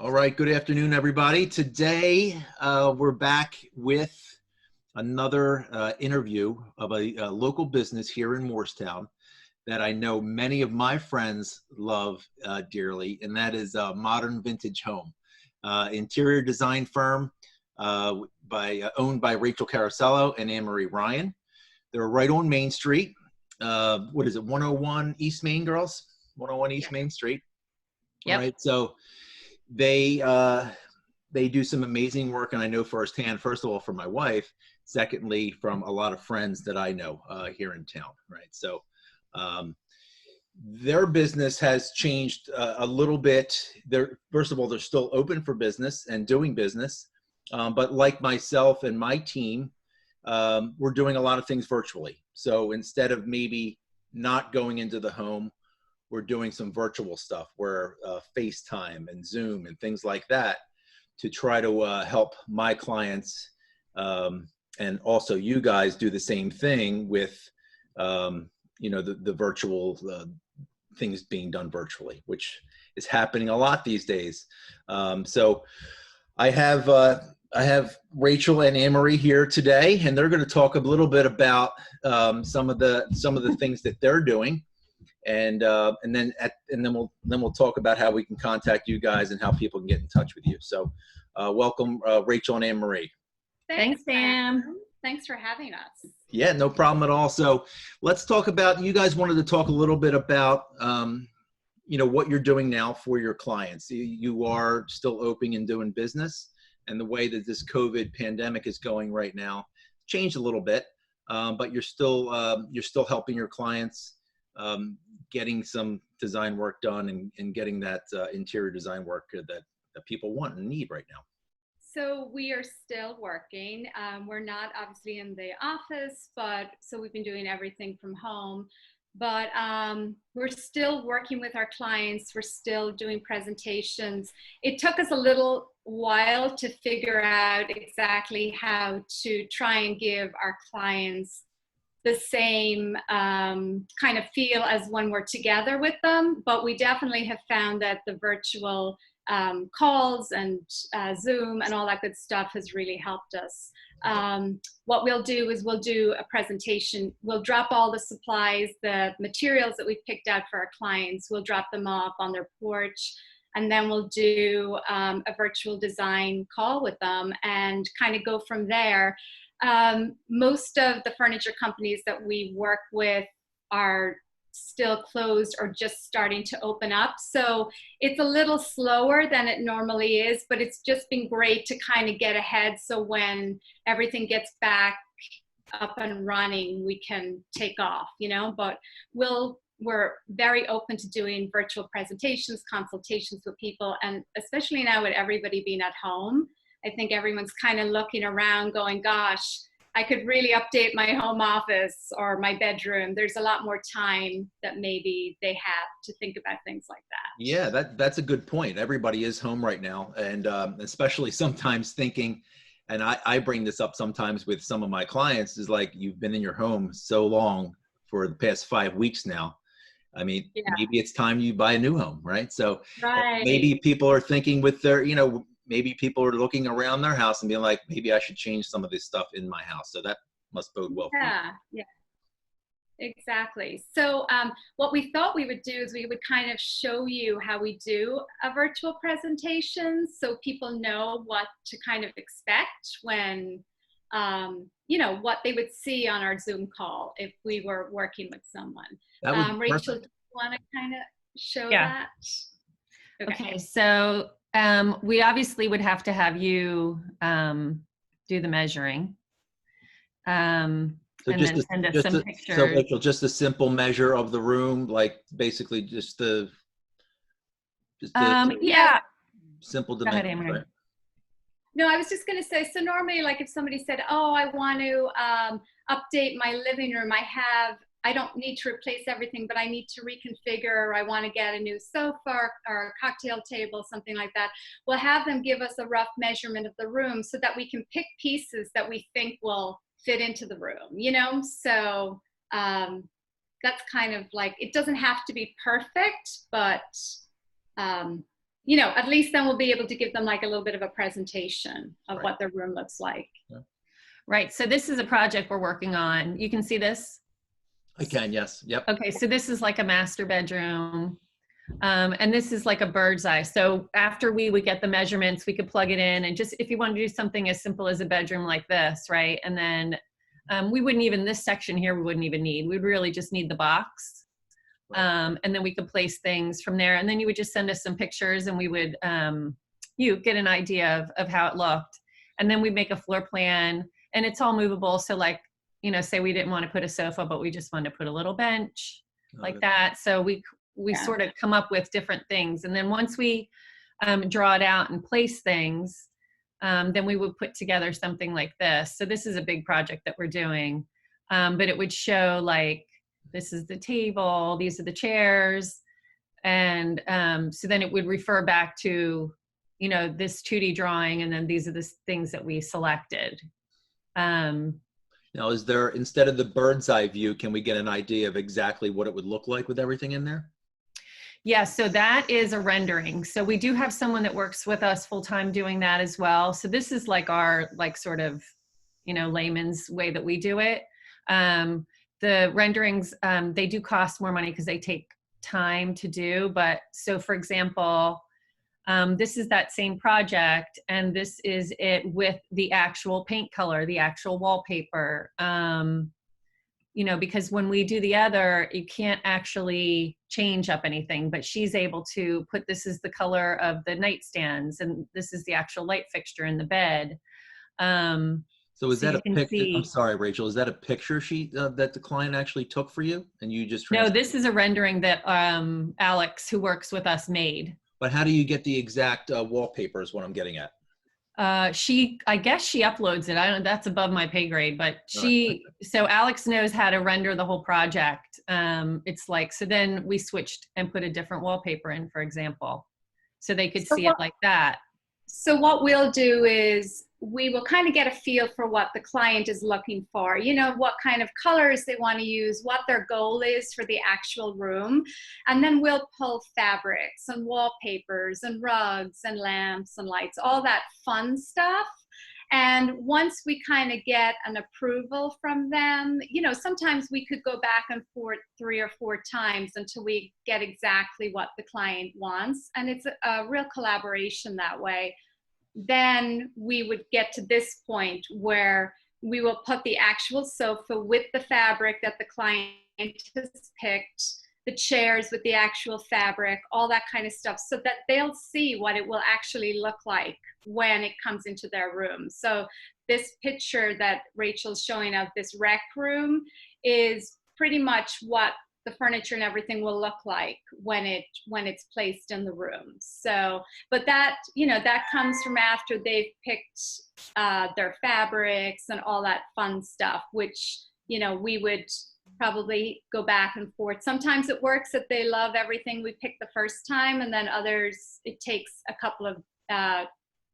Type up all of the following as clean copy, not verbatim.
All right, good afternoon, everybody. Today, we're back with another interview of a local business here in Moorestown that I know many of my friends love dearly, and that is Modern Vintage Home, interior design firm owned by Rachel Carosiello and Anne-Marie Ryan. They're right on Main Street. What is it, 101 East Main, girls? 101 East Main Street. Yep. All right, so they do some amazing work, and I know firsthand, first of all, from my wife, secondly, from a lot of friends that I know here in town, right? So their business has changed a little bit. First of all, they're still open for business and doing business, but like myself and my team, we're doing a lot of things virtually. So instead of maybe not going into the home, we're doing some virtual stuff where FaceTime and Zoom and things like that to try to help my clients and also you guys do the same thing with, the virtual things being done virtually, which is happening a lot these days. So I have Rachel and Anne-Marie here today, and they're going to talk a little bit about some of the things that they're doing. And then we'll talk about how we can contact you guys and how people can get in touch with you. So welcome, Rachel and Anne-Marie. Thanks, Sam. Thanks for having us. Yeah, no problem at all. So let's talk about, you guys wanted to talk a little bit about, what you're doing now for your clients. You are still open and doing business, and the way that this COVID pandemic is going right now changed a little bit, but you're still helping your clients getting some design work done and getting that interior design work that people want and need right now. So we are still working. We're not obviously in the office, so we've been doing everything from home. But we're still working with our clients. We're still doing presentations. It took us a little while to figure out exactly how to try and give our clients the same kind of feel as when we're together with them. But we definitely have found that the virtual calls and Zoom and all that good stuff has really helped us. What we'll do is we'll do a presentation. We'll drop all the supplies, the materials that we've picked out for our clients. We'll drop them off on their porch, and then we'll do a virtual design call with them and kind of go from there. Most of the furniture companies that we work with are still closed or just starting to open up. So it's a little slower than it normally is, but it's just been great to kind of get ahead. So when everything gets back up and running, we can take off, but we're very open to doing virtual presentations, consultations with people. And especially now with everybody being at home, I think everyone's kind of looking around going, gosh, I could really update my home office or my bedroom. There's a lot more time that maybe they have to think about things like that. Yeah, that's a good point. Everybody is home right now, and especially sometimes thinking, and I bring this up sometimes with some of my clients, is like, you've been in your home so long for the past 5 weeks now. I mean, maybe it's time you buy a new home, right? So maybe people are thinking with their, maybe people are looking around their house and being like, maybe I should change some of this stuff in my house. So that must bode well for you. Yeah, exactly. So what we thought we would do is we would kind of show you how we do a virtual presentation so people know what to kind of expect when, what they would see on our Zoom call if we were working with someone. Rachel, do you want to kind of show that? Okay, so we obviously would have to have you do the measuring. So and then send us some pictures. So Rachel, just a simple measure of the room, like basically just the simple dimension. Right? No, I was just going to say, so normally, like if somebody said, oh, I want to update my living room, I don't need to replace everything, but I need to reconfigure, or I want to get a new sofa or a cocktail table, something like that. We'll have them give us a rough measurement of the room so that we can pick pieces that we think will fit into the room, So that's kind of like, it doesn't have to be perfect, but you know, at least then we'll be able to give them like a little bit of a presentation of Right. what their room looks like. Yeah. Right. So this is a project we're working on. You can see this? I can, yes. Yep. Okay. So this is like a master bedroom. And this is like a bird's eye. So after we would get the measurements, we could plug it in, and just, if you want to do something as simple as a bedroom like this, right? And then we wouldn't even, this section here, we wouldn't even need, we'd really just need the box. And then we could place things from there. And then you would just send us some pictures, and we would, you get an idea of how it looked. And then we make a floor plan, and it's all movable. So like, you know, say we didn't want to put a sofa, but we just wanted to put a little bench like that. So we sort of come up with different things. And then once we draw it out and place things, then we would put together something like this. So this is a big project that we're doing, but it would show like, this is the table, these are the chairs. And so then it would refer back to, you know, this 2D drawing, and then these are the things that we selected. Now, is there, instead of the bird's eye view, can we get an idea of exactly what it would look like with everything in there? Yeah, so that is a rendering. So we do have someone that works with us full-time doing that as well. So this is like our, like, sort of, you know, layman's way that we do it. The renderings, they do cost more money because they take time to do. But so for example, this is that same project, and this is it with the actual paint color, the actual wallpaper. You know, because when we do the other, you can't actually change up anything, but she's able to put, this is the color of the nightstands, and this is the actual light fixture in the bed. So is that a picture? See, I'm sorry, Rachel, is that a picture sheet that the client actually took for you and you just no, this is a rendering that Alex, who works with us, made. But how do you get the exact wallpaper is what I'm getting at. I guess she uploads it. I don't, that's above my pay grade, but so Alex knows how to render the whole project. It's like, so then we switched and put a different wallpaper in, for example, so they could see it like that. So what we'll do is we will kind of get a feel for what the client is looking for, you know, what kind of colors they want to use, what their goal is for the actual room. And then we'll pull fabrics and wallpapers and rugs and lamps and lights, all that fun stuff. And once we kind of get an approval from them, you know, sometimes we could go back and forth 3 or 4 times until we get exactly what the client wants. And it's a real collaboration that way. Then we would get to this point where we will put the actual sofa with the fabric that the client has picked, the chairs with the actual fabric, all that kind of stuff, so that they'll see what it will actually look like when it comes into their room. So this picture that Rachel's showing of this rec room is pretty much what the furniture and everything will look like when it's placed in the room. So, but that, you know, that comes from after they've picked their fabrics and all that fun stuff, which, you know, we would probably go back and forth. Sometimes it works that they love everything we picked the first time, and then others, it takes a couple of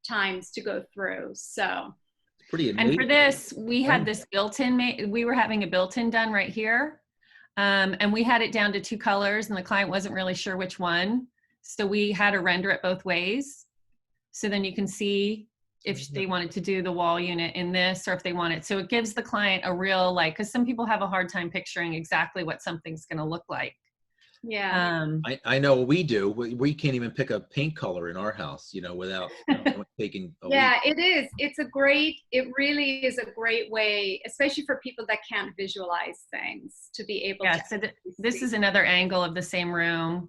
times to go through. So it's pretty amazing. And for this, we had this built-in, we were having a built-in done right here. And we had it down to 2 colors, and the client wasn't really sure which one. So we had to render it both ways. So then you can see if they wanted to do the wall unit in this, or if they wanted, so it gives the client a real, like, because some people have a hard time picturing exactly what something's going to look like. Yeah. I know we do. We can't even pick a paint color in our house, you know, without taking a yeah, week. it is. It really is a great way, especially for people that can't visualize things, to be able to. So this is another angle of the same room.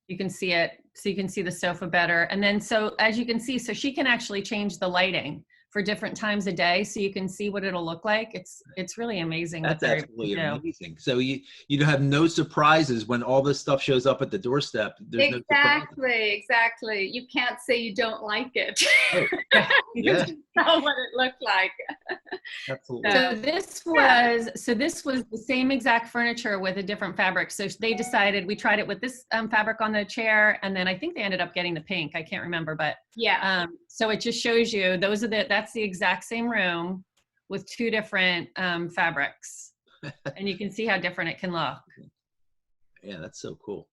You can see it, so you can see the sofa better. And then, so as you can see, so she can actually change the lighting for different times a day, so you can see what it'll look like. It's really amazing. That's absolutely amazing. So you have no surprises when all this stuff shows up at the doorstep. There's exactly. You can't say you don't like it. Oh, You just know what it looked like. Absolutely. So this was the same exact furniture with a different fabric. So they decided, we tried it with this fabric on the chair, and then I think they ended up getting the pink. I can't remember, but yeah. So it just shows you that's the exact same room with 2 different fabrics, and you can see how different it can look. Yeah, that's so cool.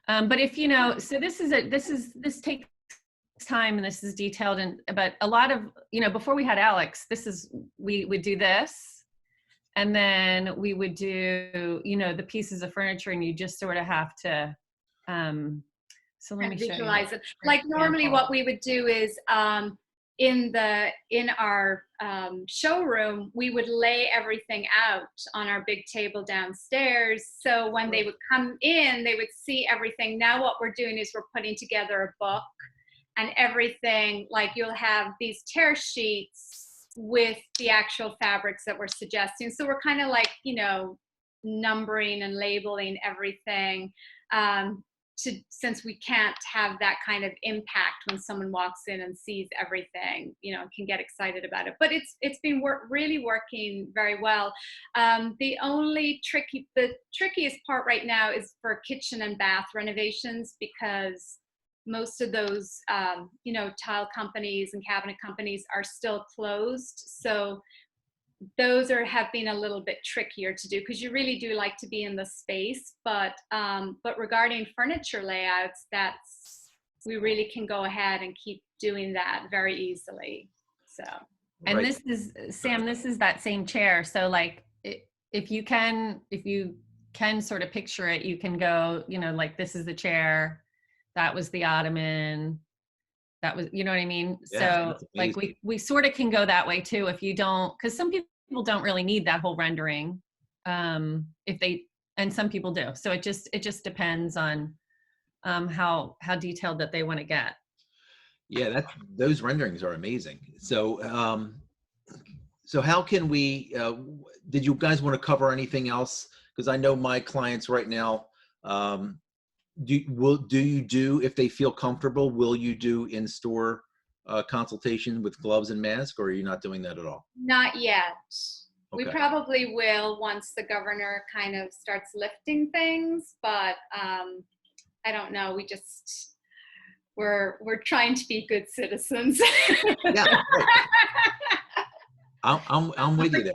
But if, you know, so this takes time and this is detailed, and, but a lot of, you know, before we had Alex, we would do this, and then we would do, you know, the pieces of furniture, and you just sort of have to, so let me show you. Visualize it. Like normally what we would do is, in our showroom, we would lay everything out on our big table downstairs. So when they would come in, they would see everything. Now what we're doing is we're putting together a book and everything. Like you'll have these tear sheets with the actual fabrics that we're suggesting. So we're kind of like, you know, numbering and labeling everything. Since we can't have that kind of impact when someone walks in and sees everything, you know, can get excited about it. But it's been really working very well. The trickiest part right now is for kitchen and bath renovations, because most of those, you know, tile companies and cabinet companies are still closed. So those have been a little bit trickier to do, because you really do like to be in the space. But regarding furniture layouts, we really can go ahead and keep doing that very easily. So. And this is, Sam, this is that same chair. So like, if you can sort of picture it, you can go, you know, like this is the chair, that was the ottoman, that was, you know what I mean? Yeah, so like we sort of can go that way too, if you don't, because some people don't really need that whole rendering, and some people do. So it just depends on how detailed that they want to get. Yeah, those renderings are amazing. So so how can we, did you guys want to cover anything else? Because I know my clients right now, if they feel comfortable, will you do in-store consultation with gloves and mask, or are you not doing that at all? Not yet. Okay. We probably will once the governor kind of starts lifting things, but I don't know. We're trying to be good citizens. Yeah. I'm with you there.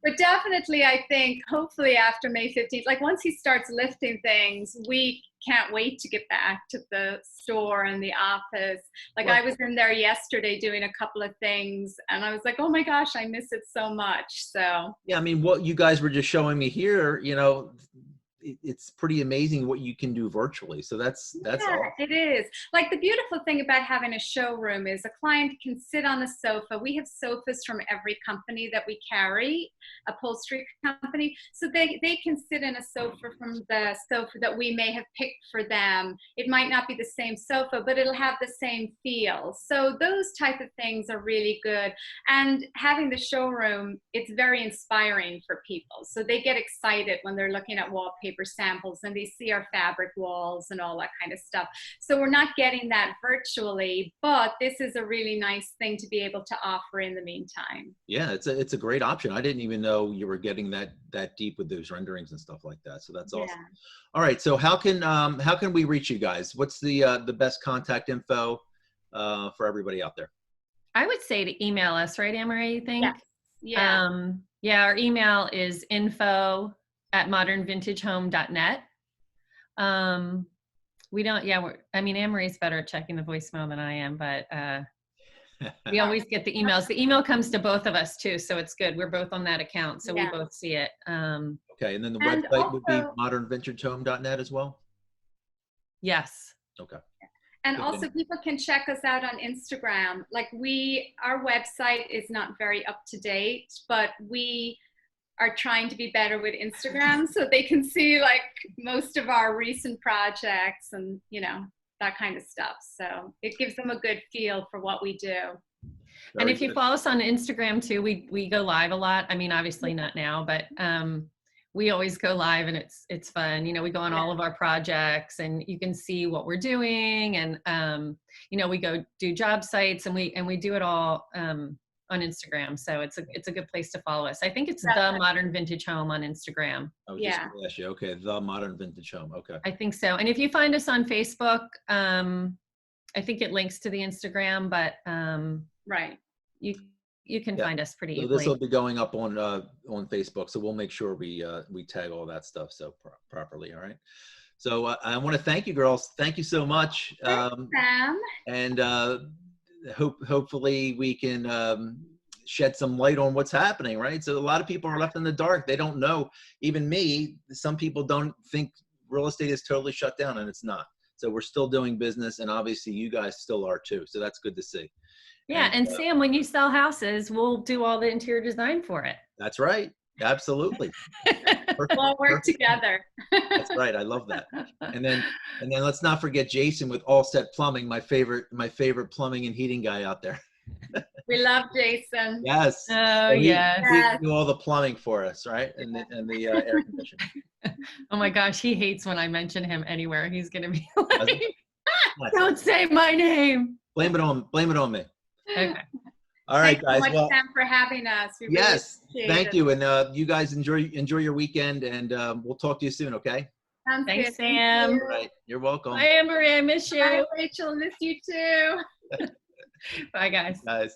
But definitely, I think hopefully after May 15th, like once he starts lifting things, we can't wait to get back to the store and the office. Like I was in there yesterday doing a couple of things, and I was like, oh my gosh, I miss it so much. So yeah, I mean, what you guys were just showing me here, you know, it's pretty amazing what you can do virtually. So that's awesome. It is. Like the beautiful thing about having a showroom is a client can sit on a sofa. We have sofas from every company that we carry, upholstery company. So they can sit in a sofa from the sofa that we may have picked for them. It might not be the same sofa, but it'll have the same feel. So those type of things are really good. And having the showroom, it's very inspiring for people. So they get excited when they're looking at wallpaper samples and they see our fabric walls and all that kind of stuff. So we're not getting that virtually, but this is a really nice thing to be able to offer in the meantime. Yeah, it's a great option. I didn't even know you were getting that deep with those renderings and stuff like that. So that's awesome. Yeah. All right, so how can we reach you guys? What's the best contact info for everybody out there? I would say to email us, right, Amory, you think? Yeah. Yeah, our email is info@modernvintagehome.net. We don't, I mean, Amory's better at checking the voicemail than I am, but we always get the emails. The email comes to both of us too, so it's good. We're both on that account, so we both see it. Okay, and then the website would be modernvintagehome.net as well? Yes. Okay. And also people can check us out on Instagram. Like our website is not very up to date, but we are trying to be better with Instagram so they can see like most of our recent projects and, you know, that kind of stuff. So it gives them a good feel for what we do. And if you follow us on Instagram too, we go live a lot. I mean, obviously not now, but we always go live and it's fun. You know, we go on all of our projects and you can see what we're doing. And, you know, we go do job sites and we do it all on Instagram. So it's a good place to follow us. I think it's The Modern Vintage Home on Instagram. I was just going to ask you. Okay. The Modern Vintage Home. Okay. I think so. And if you find us on Facebook, I think it links to the Instagram, but right. You can find us pretty easily. So this will be going up on Facebook. So we'll make sure we tag all that stuff properly. All right. So I want to thank you, girls. Thank you so much. Sam. And hopefully we can shed some light on what's happening, right? So a lot of people are left in the dark. They don't know. Even me, some people don't think real estate is totally shut down, and it's not. So we're still doing business, and obviously you guys still are too. So that's good to see. Yeah, and Sam, when you sell houses, we'll do all the interior design for it. That's right. Absolutely. We'll all work together. That's right. I love that. And then let's not forget Jason with All Set Plumbing, my favorite plumbing and heating guy out there. We love Jason. Yes. Oh, So yes. he do all the plumbing for us, right? And the air conditioning. Oh my gosh, he hates when I mention him anywhere. He's gonna be like, Don't say my name. Blame it on me. Okay. All right, Thanks guys. so much, Sam, for having us. We yes. Really Thank you. And you guys enjoy your weekend, and we'll talk to you soon, okay? Thanks, good. Sam. Thank All right. You're welcome. Bye, Anne-Marie. I miss you. Bye, Rachel. Miss you too. Bye, guys. Guys.